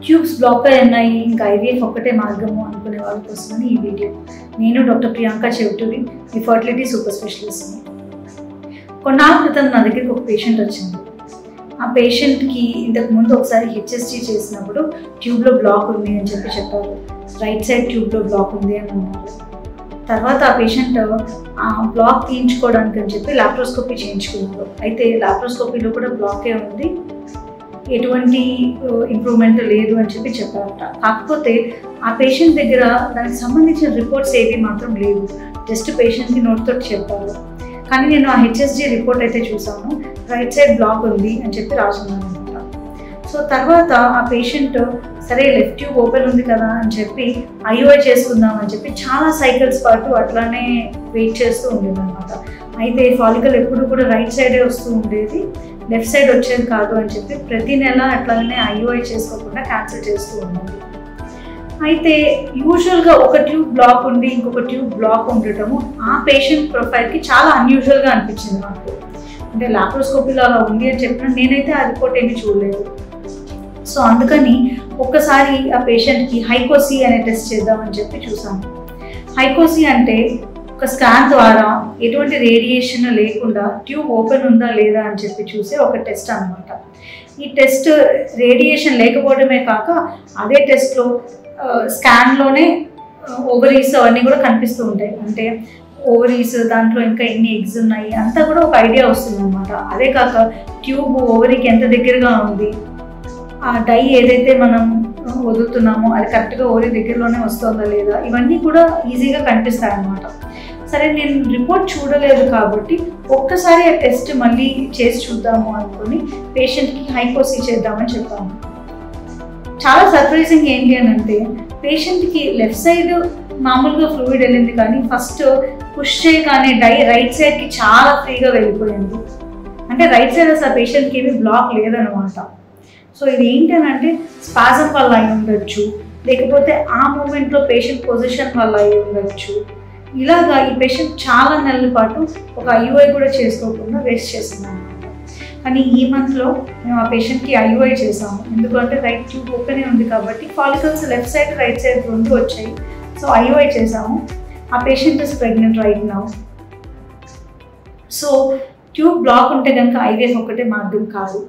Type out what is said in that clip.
Tubes block అయి ఉన్నాయి, ఇంకా ఐవీఎఫ్ ఒక్కటే మార్గము అనుకునే వాళ్ళ కోసమని ఈ వీడియో. నేను డాక్టర్ ప్రియాంక చెవిటూరి, ఈ ఫర్టిలిటీ సూపర్ స్పెషలిస్ట్ని. కొన్నాళ్ళ క్రితం నా దగ్గరికి ఒక పేషెంట్ వచ్చింది. ఆ పేషెంట్కి ఇంతకుముందు ఒకసారి హెచ్ఎస్జీ చేసినప్పుడు ట్యూబ్లో బ్లాక్ ఉంది అని చెప్పారు. రైట్ సైడ్ ట్యూబ్లో బ్లాక్ ఉంది అని అన్నారు. తర్వాత ఆ పేషెంట్ ఆ బ్లాక్ తీయించుకోవడానికి అని చెప్పి లాప్రోస్కోపీ చేయించుకున్నారు. అయితే లాప్రోస్కోపీలో కూడా బ్లాకే ఉంది, ఎటువంటి ఇంప్రూవ్మెంట్ లేదు అని చెప్పారట. కాకపోతే ఆ పేషెంట్ దగ్గర దానికి సంబంధించిన రిపోర్ట్స్ ఏవి మాత్రం లేవు, జస్ట్ పేషెంట్కి నోట్తో చెప్పారు. కానీ నేను ఆ హెచ్ఎస్జీ రిపోర్ట్ అయితే చూసాను, రైట్ సైడ్ బ్లాక్ ఉంది అని చెప్పి రాసున్నాను అనమాట. సో తర్వాత ఆ పేషెంట్ సరే లెఫ్ట్ ట్యూబ్ ఓపెన్ ఉంది కదా అని చెప్పి ఐఓఐ చేసుకుందాం అని చెప్పి చాలా సైకిల్స్ పాటు అట్లానే వెయిట్ చేస్తూ ఉండేది అనమాట. అయితే ఫాలికల్ ఎప్పుడు కూడా రైట్ సైడే వస్తూ ఉండేది, లెఫ్ట్ సైడ్ వచ్చేది కాదు అని చెప్పి ప్రతి నెల అట్లానే ఐఓఐ చేసుకోకుండా క్యాన్సిల్ చేస్తూ ఉన్నది. అయితే యూజువల్గా ఒక ట్యూబ్ బ్లాక్ ఉండి ఇంకొక ట్యూబ్ బ్లాక్ ఉండటము ఆ పేషెంట్ ప్రొఫైల్కి చాలా అన్యూజువల్గా అనిపించింది నాకు. అంటే లాప్రోస్కోపీలో అలా ఉంది అని చెప్పిన నేనైతే ఆ రిపోర్ట్ ఏమీ చూడలేదు. సో అందుకని ఒక్కసారి ఆ పేషెంట్కి హైకోసీ అనే టెస్ట్ చేద్దామని చెప్పి చూసాను. హైకోసీ అంటే ఒక స్కాన్ ద్వారా ఎటువంటి రేడియేషన్ లేకుండా ట్యూబ్ ఓపెన్ ఉందా లేదా అని చెప్పి చూసే ఒక టెస్ట్ అనమాట. ఈ టెస్ట్ రేడియేషన్ లేకపోవడమే కాక అదే టెస్ట్లో స్కాన్లోనే ఓవరీస్ అవన్నీ కూడా కనిపిస్తూ ఉంటాయి. అంటే ఓవరీస్ దాంట్లో ఇంకా ఎన్ని ఎగ్స్ ఉన్నాయి అంతా కూడా ఒక ఐడియా వస్తుంది అనమాట. అదే కాక ట్యూబ్ ఓవరీకి ఎంత దగ్గరగా ఉంది, ఆ డై ఏదైతే మనం వదులుతున్నామో అది కరెక్ట్గా ఓవరీ దగ్గరలోనే వస్తుందా లేదా, ఇవన్నీ కూడా ఈజీగా కనిపిస్తాయి అన్నమాట. సరే నేను రిపోర్ట్ చూడలేదు కాబట్టి ఒక్కసారి ఆ టెస్ట్ మళ్ళీ చేసి చూద్దాము అనుకుని పేషెంట్కి హైకోసీ చేద్దామని చెప్పాను. చాలా సర్ప్రైజింగ్ ఏంటి అని అంటే పేషెంట్కి లెఫ్ట్ సైడ్ మామూలుగా ఫ్లూయిడ్ వెళ్ళింది, కానీ ఫస్ట్ పుష్ చేయగానే డై రైట్ సైడ్కి చాలా ఫ్రీగా వెళ్ళిపోయింది. అంటే రైట్ సైడ్ అసలు పేషెంట్కి ఏమీ బ్లాక్ లేదనమాట. సో ఇది ఏంటి అని అంటే స్పాజం వల్ల అయి ఉండొచ్చు, లేకపోతే ఆ మూమెంట్లో పేషెంట్ పొజిషన్ వల్ల అయి ఉండొచ్చు. ఇలాగా ఈ పేషెంట్ చాలా నెలల పాటు ఒక ఐఓఐ కూడా చేసుకోకుండా వేస్ట్ చేసింది అనమాట. కానీ ఈ మంత్లో మేము ఆ పేషెంట్కి ఐఓఐ చేసాము. ఎందుకంటే రైట్ ట్యూబ్ ఓపెనే ఉంది కాబట్టి follicles left side right side రెండు వచ్చాయి. సో ఐఓఐ చేసాము. ఆ patient is pregnant right now. So tube block ఉంటే కనుక ఐవీఎఫ్ ఒక్కటే మార్గం కాదు.